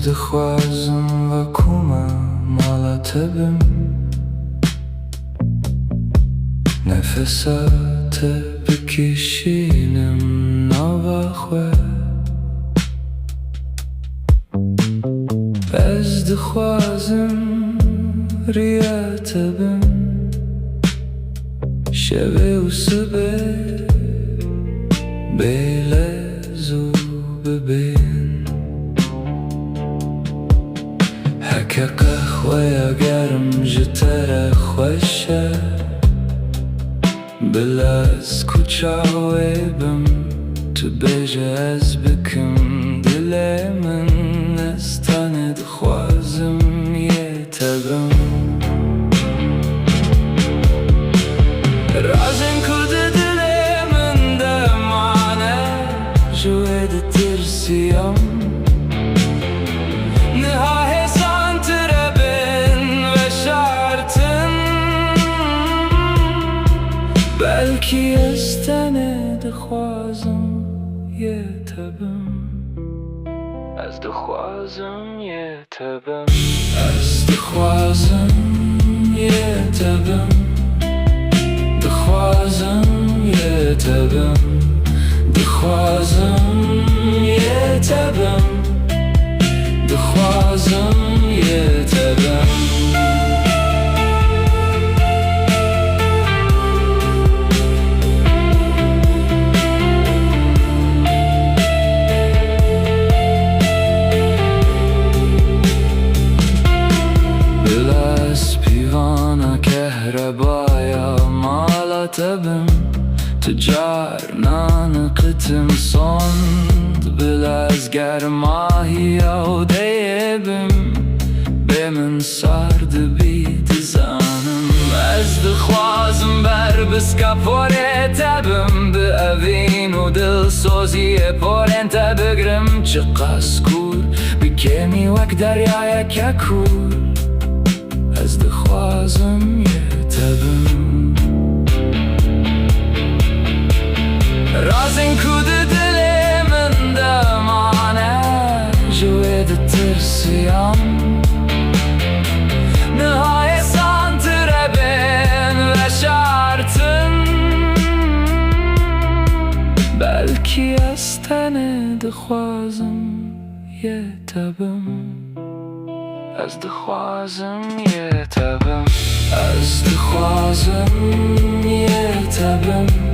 دخوازم وەکوومە ماڵەتە بم نەفەساتە بکشینم ناوەخوێ Ez dixwazim riyete bim şevê û sibê bêlez û bibên Heke qehweya germ ji te re xweş e Bilez ku çawê bim tu bêje ez bikim dilê min Ez tenê dixwazim yê te bim Razên ku di dilê min de mane ji wê ditirsiyam Niha hêsan tire bin veşartin Belkî ez tenê dixwazim yê te bim Ez dixwazim yê te bim Ez dixwazim yê te bim Dixwazim yê te bim Dixwazim yê te bim Dixwazim yê te bim Kehrebaya malate bim Tu carnan qıtım sond Bilez germahiya u deyebim Bemin sardı bir dizanım Ez dixwazim ber biska porê te bim Bi evîn û dilsoziye porên te bigrim Çi qas kûr bi kêmî wek deryayeke kûr Ez dixwazim yê te bim Razên ku di dilê min de mane ji wê ditirsiyam Niha hêsan tire bin veşartin Belkî ez tenê dixwazim yê te bim Ez dixwazim yê te bim Ez dixwazim yê te bim